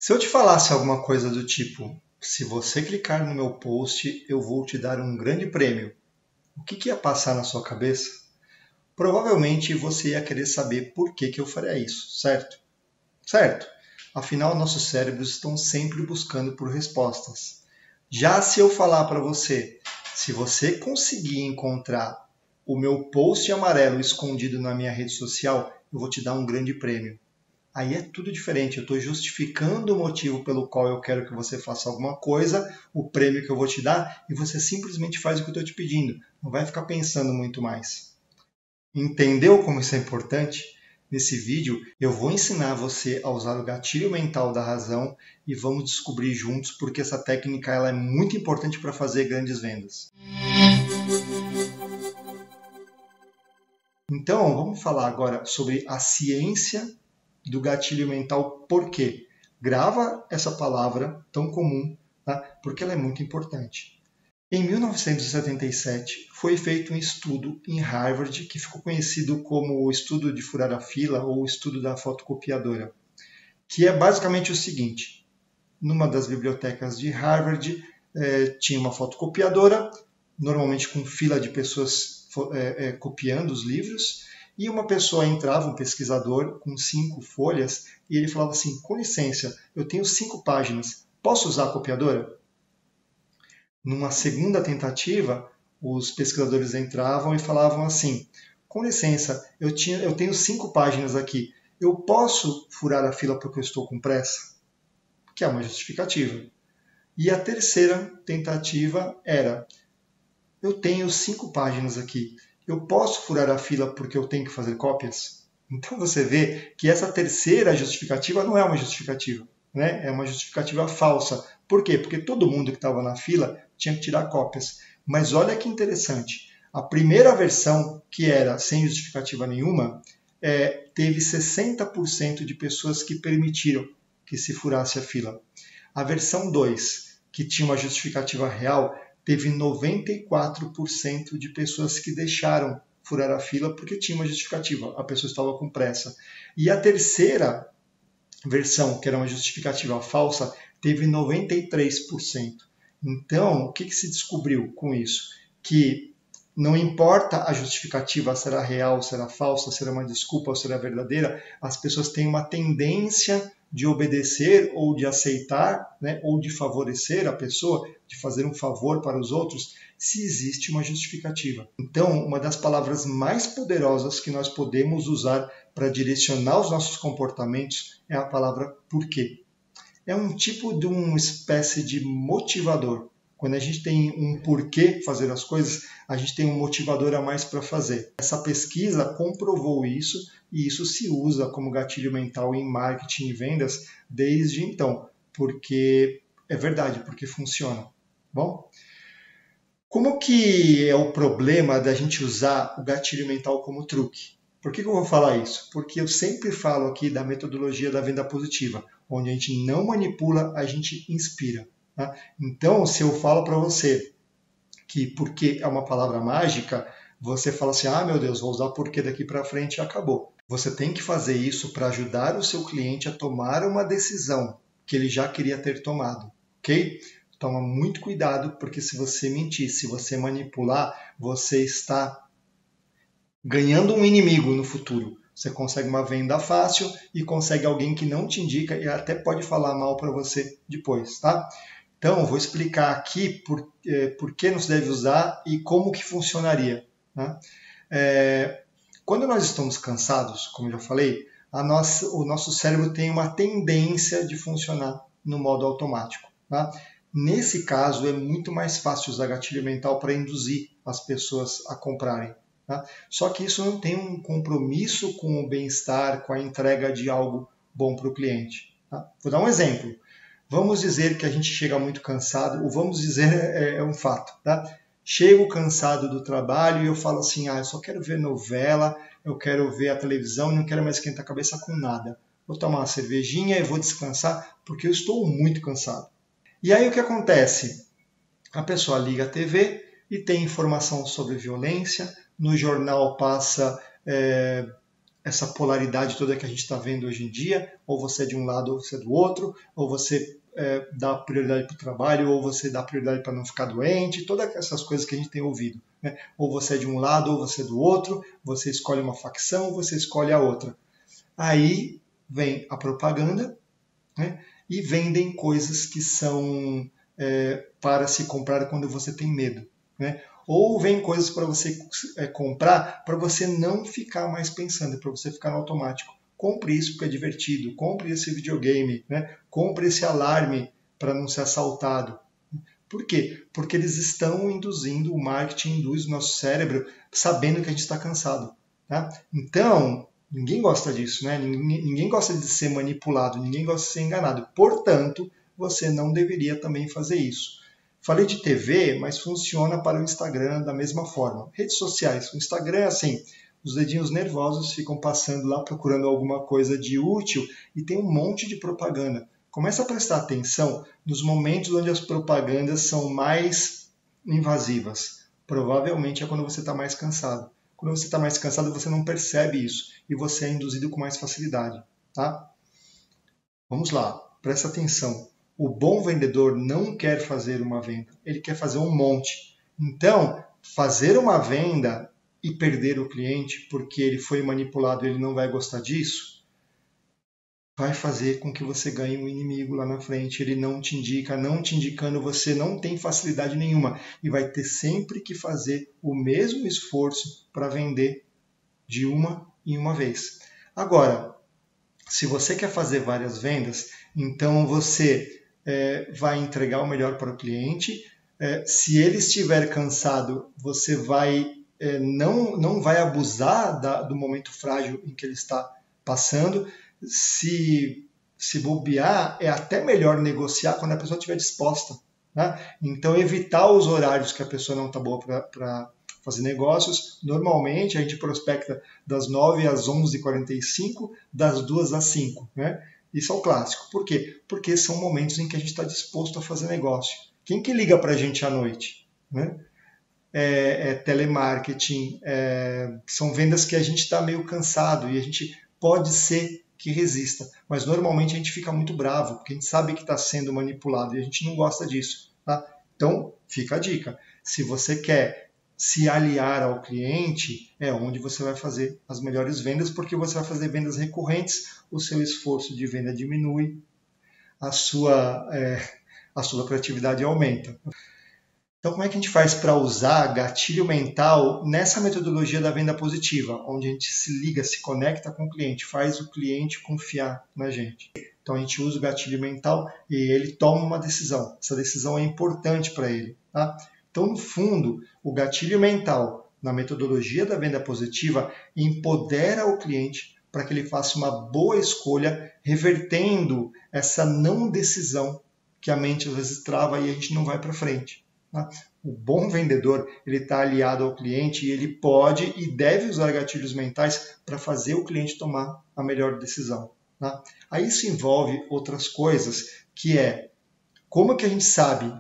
Se eu te falasse alguma coisa do tipo, se você clicar no meu post, eu vou te dar um grande prêmio, o que ia passar na sua cabeça? Provavelmente você ia querer saber por que eu faria isso, certo? Certo. Afinal, nossos cérebros estão sempre buscando por respostas. Já se eu falar para você, se você conseguir encontrar o meu post amarelo escondido na minha rede social, eu vou te dar um grande prêmio. Aí é tudo diferente, eu estou justificando o motivo pelo qual eu quero que você faça alguma coisa, o prêmio que eu vou te dar, e você simplesmente faz o que eu estou te pedindo. Não vai ficar pensando muito mais. Entendeu como isso é importante? Nesse vídeo eu vou ensinar você a usar o gatilho mental da razão e vamos descobrir juntos porque essa técnica ela é muito importante para fazer grandes vendas. Então, vamos falar agora sobre a ciência do gatilho mental. Por quê? Grava essa palavra tão comum, tá? Porque ela é muito importante. Em 1977, foi feito um estudo em Harvard que ficou conhecido como o estudo de furar a fila ou o estudo da fotocopiadora, que é basicamente o seguinte: numa das bibliotecas de Harvard tinha uma fotocopiadora, normalmente com fila de pessoas copiando os livros, e uma pessoa entrava, um pesquisador, com 5 folhas, e ele falava assim: com licença, eu tenho 5 páginas, posso usar a copiadora? Numa segunda tentativa, os pesquisadores entravam e falavam assim: com licença, eu tenho 5 páginas aqui, eu posso furar a fila porque eu estou com pressa? Que é uma justificativa. E a terceira tentativa era: eu tenho 5 páginas aqui, eu posso furar a fila porque eu tenho que fazer cópias? Então você vê que essa terceira justificativa não é uma justificativa, né? É uma justificativa falsa. Por quê? Porque todo mundo que estava na fila tinha que tirar cópias. Mas olha que interessante, a primeira versão, que era sem justificativa nenhuma, teve 60% de pessoas que permitiram que se furasse a fila. A versão 2, que tinha uma justificativa real, teve 94% de pessoas que deixaram furar a fila porque tinha uma justificativa, a pessoa estava com pressa. E a terceira versão, que era uma justificativa falsa, teve 93%. Então, o que se descobriu com isso? Que não importa a justificativa, se era real, se era falsa, se era uma desculpa ou se era verdadeira, as pessoas têm uma tendência de obedecer ou de aceitar, né, ou de favorecer a pessoa, de fazer um favor para os outros, se existe uma justificativa. Então, uma das palavras mais poderosas que nós podemos usar para direcionar os nossos comportamentos é a palavra porquê. É um tipo de uma espécie de motivador. Quando a gente tem um porquê fazer as coisas, a gente tem um motivador a mais para fazer. Essa pesquisa comprovou isso e isso se usa como gatilho mental em marketing e vendas desde então, porque é verdade, porque funciona. Bom, como que é o problema da gente usar o gatilho mental como truque? Por que eu vou falar isso? Porque eu sempre falo aqui da metodologia da venda positiva, onde a gente não manipula, a gente inspira. Tá? Então, se eu falo para você que porque é uma palavra mágica, você fala assim: ah, meu Deus, vou usar porque daqui para frente e acabou. Você tem que fazer isso para ajudar o seu cliente a tomar uma decisão que ele já queria ter tomado, ok? Toma muito cuidado, porque se você mentir, se você manipular, você está ganhando um inimigo no futuro. Você consegue uma venda fácil e consegue alguém que não te indica e até pode falar mal para você depois, tá? Então, eu vou explicar aqui por que não se deve usar e como que funcionaria. Né? Quando nós estamos cansados, como eu já falei, o nosso cérebro tem uma tendência de funcionar no modo automático. Tá? Nesse caso, é muito mais fácil usar gatilho mental para induzir as pessoas a comprarem. Tá? Só que isso não tem um compromisso com o bem-estar, com a entrega de algo bom para o cliente. Tá? Vou dar um exemplo. Vamos dizer que a gente chega muito cansado, ou vamos dizer, é um fato, tá? Chego cansado do trabalho e eu falo assim: ah, eu só quero ver novela, eu quero ver a televisão, não quero mais esquentar a cabeça com nada. Vou tomar uma cervejinha e vou descansar porque eu estou muito cansado. E aí o que acontece? A pessoa liga a TV e tem informação sobre violência, no jornal passa essa polaridade toda que a gente está vendo hoje em dia, ou você é de um lado ou você é do outro, ou você dá prioridade para o trabalho, ou você dá prioridade para não ficar doente, todas essas coisas que a gente tem ouvido, né? Ou você é de um lado ou você é do outro, você escolhe uma facção ou você escolhe a outra. Aí vem a propaganda, né? E vendem coisas que são para se comprar quando você tem medo, né? Ou vem coisas para você comprar para você não ficar mais pensando, para você ficar no automático. Compre isso porque é divertido, compre esse videogame, né? Compre esse alarme para não ser assaltado. Por quê? Porque eles estão induzindo, o marketing induz o nosso cérebro sabendo que a gente está cansado. Tá? Então, ninguém gosta disso, né? Ninguém gosta de ser manipulado, ninguém gosta de ser enganado. Portanto, você não deveria também fazer isso. Falei de TV, mas funciona para o Instagram da mesma forma. Redes sociais. O Instagram é assim, os dedinhos nervosos ficam passando lá procurando alguma coisa de útil e tem um monte de propaganda. Começa a prestar atenção nos momentos onde as propagandas são mais invasivas. Provavelmente é quando você está mais cansado. Quando você está mais cansado, você não percebe isso e você é induzido com mais facilidade. Tá? Vamos lá, presta atenção. O bom vendedor não quer fazer uma venda, ele quer fazer um monte. Então, fazer uma venda e perder o cliente porque ele foi manipulado e ele não vai gostar disso, vai fazer com que você ganhe um inimigo lá na frente. Ele não te indica, não te indicando, você não tem facilidade nenhuma e vai ter sempre que fazer o mesmo esforço para vender de uma em uma vez. Agora, se você quer fazer várias vendas, então você vai entregar o melhor para o cliente. Se ele estiver cansado, você não vai abusar do momento frágil em que ele está passando. Se bobear, é até melhor negociar quando a pessoa estiver disposta. Né? Então, evitar os horários que a pessoa não está boa para fazer negócios. Normalmente, a gente prospecta das 9 às 11h45, das 2 às 5. Né? Isso é o clássico. Por quê? Porque são momentos em que a gente está disposto a fazer negócio. Quem que liga para a gente à noite? Né? Telemarketing, são vendas que a gente está meio cansado e a gente pode ser que resista, mas normalmente a gente fica muito bravo, porque a gente sabe que está sendo manipulado e a gente não gosta disso. Tá? Então, fica a dica. Se você quer se aliar ao cliente, é onde você vai fazer as melhores vendas, porque você vai fazer vendas recorrentes, o seu esforço de venda diminui, a sua criatividade aumenta. Então, como é que a gente faz para usar gatilho mental nessa metodologia da venda positiva, onde a gente se liga, se conecta com o cliente, faz o cliente confiar na gente? Então, a gente usa o gatilho mental e ele toma uma decisão. Essa decisão é importante para ele. Tá? Então, no fundo, o gatilho mental na metodologia da venda positiva empodera o cliente para que ele faça uma boa escolha, revertendo essa não decisão que a mente às vezes trava e a gente não vai para frente. O bom vendedor, ele está aliado ao cliente e ele pode e deve usar gatilhos mentais para fazer o cliente tomar a melhor decisão. Tá? Aí isso envolve outras coisas, que é como que a gente sabe,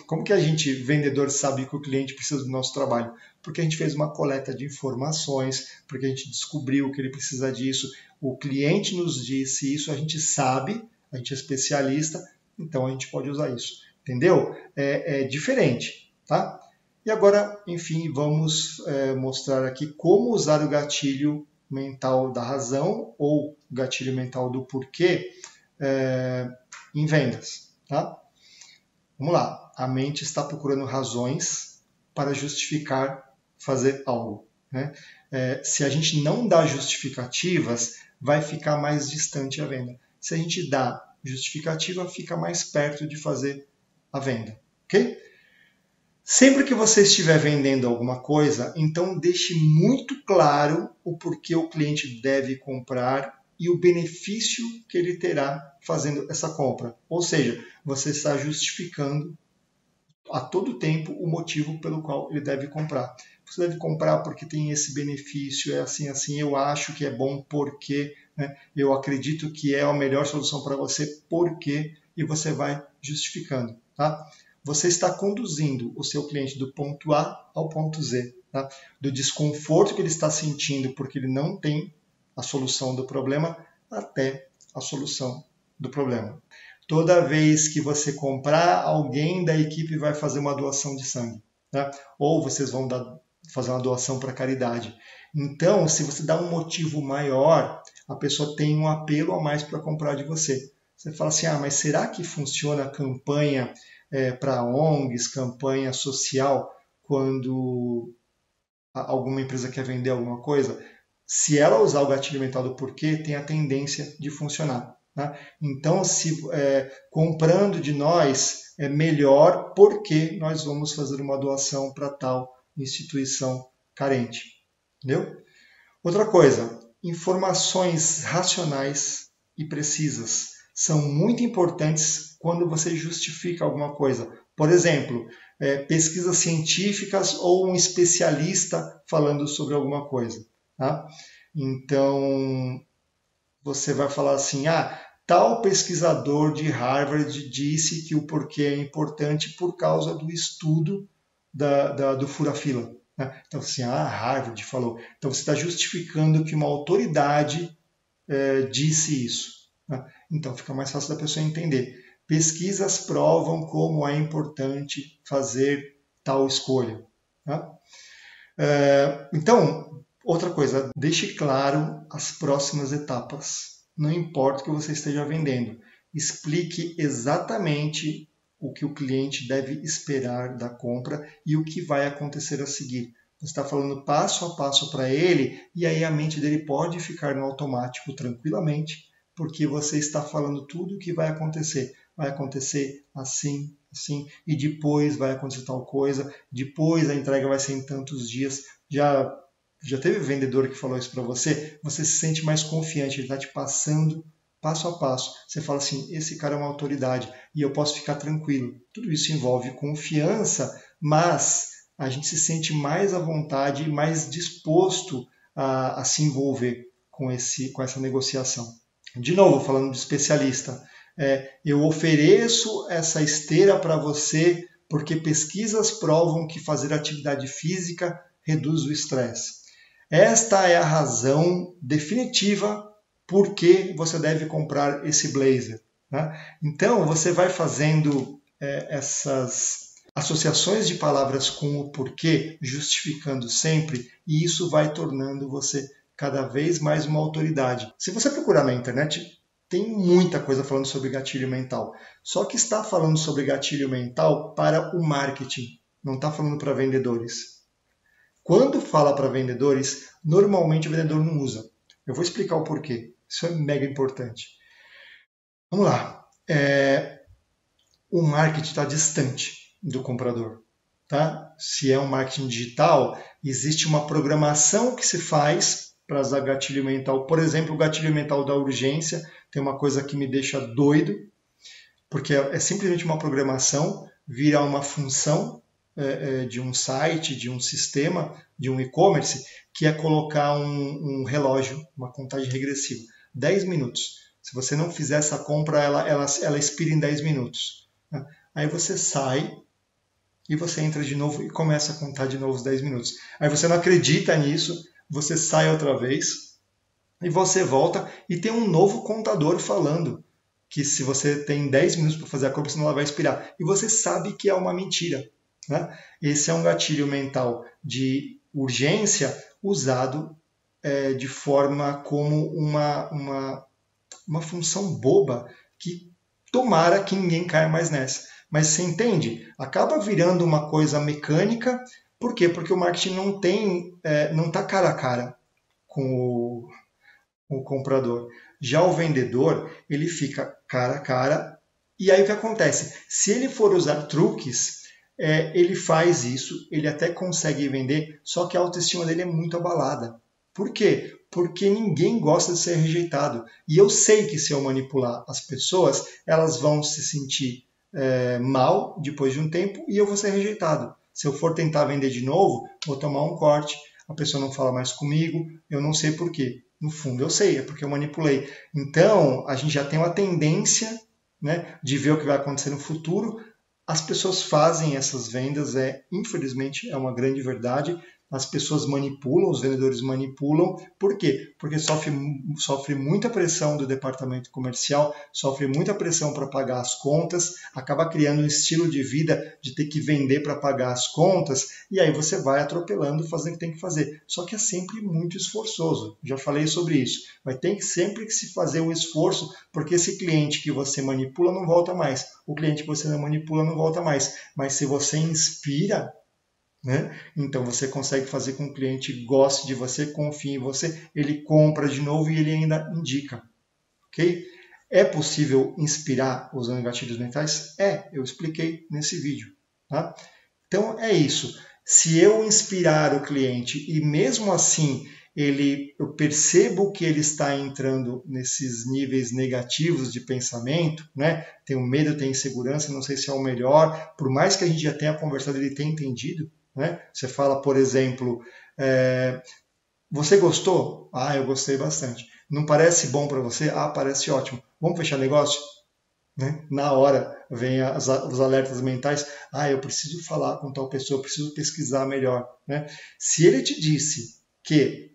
como que a gente, vendedor, sabe que o cliente precisa do nosso trabalho? Porque a gente fez uma coleta de informações, porque a gente descobriu que ele precisa disso, o cliente nos disse isso, a gente sabe, a gente é especialista, então a gente pode usar isso. Entendeu? É diferente, tá? E agora, enfim, vamos mostrar aqui como usar o gatilho mental da razão ou gatilho mental do porquê em vendas, tá? Vamos lá. A mente está procurando razões para justificar fazer algo, né? Se a gente não dá justificativas, vai ficar mais distante a venda. Se a gente dá justificativa, fica mais perto de fazer a venda, ok? Sempre que você estiver vendendo alguma coisa, então deixe muito claro o porquê o cliente deve comprar e o benefício que ele terá fazendo essa compra. Ou seja, você está justificando a todo tempo o motivo pelo qual ele deve comprar. Você deve comprar porque tem esse benefício, é assim, assim, eu acho que é bom porque, né? Eu acredito que é a melhor solução para você porque, e você vai justificando. Tá? Você está conduzindo o seu cliente do ponto A ao ponto Z, tá? Do desconforto que ele está sentindo porque ele não tem a solução do problema até a solução do problema. Toda vez que você comprar, alguém da equipe vai fazer uma doação de sangue, né? Ou vocês vão fazer uma doação para caridade. Então, se você dá um motivo maior, a pessoa tem um apelo a mais para comprar de você. Você fala assim, mas será que funciona a campanha para ONGs, campanha social, quando alguma empresa quer vender alguma coisa? Se ela usar o gatilho mental do porquê, tem a tendência de funcionar, né? Então, se comprando de nós é melhor porque nós vamos fazer uma doação para tal instituição carente. Entendeu? Outra coisa, informações racionais e precisas são muito importantes quando você justifica alguma coisa. Por exemplo, pesquisas científicas ou um especialista falando sobre alguma coisa. Tá? Então, você vai falar assim, tal pesquisador de Harvard disse que o porquê é importante por causa do estudo do fura-fila. Né? Então, assim, Harvard falou. Então, você está justificando que uma autoridade disse isso. Né? Então, fica mais fácil da pessoa entender. Pesquisas provam como é importante fazer tal escolha. Né? Então, outra coisa, deixe claro as próximas etapas. Não importa o que você esteja vendendo. Explique exatamente o que o cliente deve esperar da compra e o que vai acontecer a seguir. Você está falando passo a passo para ele e aí a mente dele pode ficar no automático tranquilamente, porque você está falando tudo o que vai acontecer. Vai acontecer assim, assim, e depois vai acontecer tal coisa, depois a entrega vai ser em tantos dias. Já teve vendedor que falou isso para você? Você se sente mais confiante, ele está te passando passo a passo. Você fala assim, esse cara é uma autoridade e eu posso ficar tranquilo. Tudo isso envolve confiança, mas a gente se sente mais à vontade e mais disposto a se envolver com essa negociação. De novo, falando de especialista, eu ofereço essa esteira para você porque pesquisas provam que fazer atividade física reduz o estresse. Esta é a razão definitiva por que você deve comprar esse blazer. Né? Então, você vai fazendo essas associações de palavras com o porquê, justificando sempre, e isso vai tornando você cada vez mais uma autoridade. Se você procurar na internet, tem muita coisa falando sobre gatilho mental. Só que está falando sobre gatilho mental para o marketing, não está falando para vendedores. Quando fala para vendedores, normalmente o vendedor não usa. Eu vou explicar o porquê. Isso é mega importante. Vamos lá. O marketing está distante do comprador. Tá? Se é um marketing digital, existe uma programação que se faz para usar gatilho mental. Por exemplo, o gatilho mental da urgência tem uma coisa que me deixa doido, porque é simplesmente uma programação, vira uma função de um site, de um sistema, de um e-commerce, que é colocar um relógio, uma contagem regressiva. 10 minutos. Se você não fizer essa compra, ela expira em 10 minutos. Né? Aí você sai e você entra de novo e começa a contar de novo os 10 minutos. Aí você não acredita nisso, você sai outra vez e você volta e tem um novo contador falando que se você tem 10 minutos para fazer a compra, senão ela vai expirar. E você sabe que é uma mentira. Né? Esse é um gatilho mental de urgência usado de forma como uma função boba que tomara que ninguém caia mais nessa. Mas você entende? Acaba virando uma coisa mecânica. Por quê? Porque o marketing não está cara a cara com o comprador. Já o vendedor, ele fica cara a cara. E aí o que acontece? Se ele for usar truques, ele faz isso, ele até consegue vender, só que a autoestima dele é muito abalada. Por quê? Porque ninguém gosta de ser rejeitado. E eu sei que se eu manipular as pessoas, elas vão se sentir mal depois de um tempo e eu vou ser rejeitado. Se eu for tentar vender de novo, vou tomar um corte, a pessoa não fala mais comigo, eu não sei por quê. No fundo eu sei, é porque eu manipulei. Então, a gente já tem uma tendência, né, de ver o que vai acontecer no futuro. As pessoas fazem essas vendas, infelizmente é uma grande verdade, as pessoas manipulam, os vendedores manipulam. Por quê? Porque sofre muita pressão do departamento comercial, sofre muita pressão para pagar as contas, acaba criando um estilo de vida de ter que vender para pagar as contas, e aí você vai atropelando, fazendo o que tem que fazer. Só que é sempre muito esforçoso. Já falei sobre isso. Vai ter sempre que se fazer um esforço, porque esse cliente que você manipula não volta mais. O cliente que você não manipula não volta mais. Mas se você inspira, né? Então você consegue fazer com que o cliente goste de você, confie em você, ele compra de novo e ele ainda indica. Ok? É possível inspirar usando gatilhos mentais? Eu expliquei nesse vídeo. Tá? Então é isso. Se eu inspirar o cliente e mesmo assim eu percebo que ele está entrando nesses níveis negativos de pensamento, né? Tem medo, tem insegurança, não sei se é o melhor, por mais que a gente já tenha conversado, ele tenha entendido, né? Você fala, por exemplo, você gostou? Eu gostei bastante. Não parece bom para você? Parece ótimo. Vamos fechar negócio? Né? Na hora vem os alertas mentais. Eu preciso falar com tal pessoa, eu preciso pesquisar melhor. Né? Se ele te disse que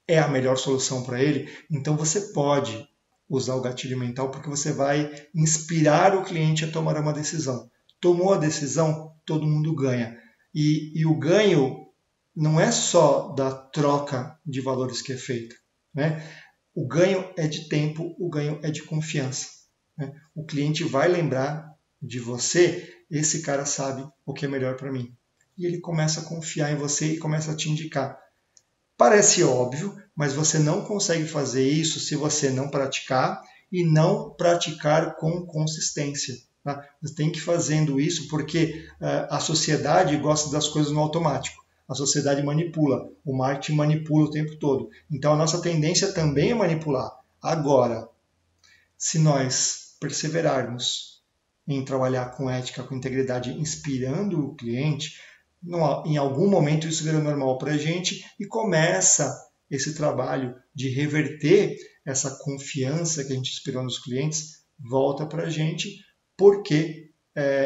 é a melhor solução para ele, então você pode usar o gatilho mental porque você vai inspirar o cliente a tomar uma decisão. Tomou a decisão, todo mundo ganha. E o ganho não é só da troca de valores que é feita. Né? O ganho é de tempo, o ganho é de confiança. Né? O cliente vai lembrar de você, esse cara sabe o que é melhor para mim. E ele começa a confiar em você e começa a te indicar. Parece óbvio, mas você não consegue fazer isso se você não praticar e não praticar com consistência. Tá? Você tem que ir fazendo isso porque a sociedade gosta das coisas no automático. A sociedade manipula, o marketing manipula o tempo todo. Então a nossa tendência também é manipular. Agora, se nós perseverarmos em trabalhar com ética, com integridade, inspirando o cliente, em algum momento isso vira normal para a gente e começa esse trabalho de reverter essa confiança que a gente inspirou nos clientes, volta para a gente, porque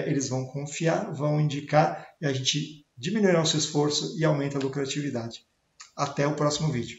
eles vão confiar, vão indicar e a gente diminui nosso esforço e aumenta a lucratividade. Até o próximo vídeo.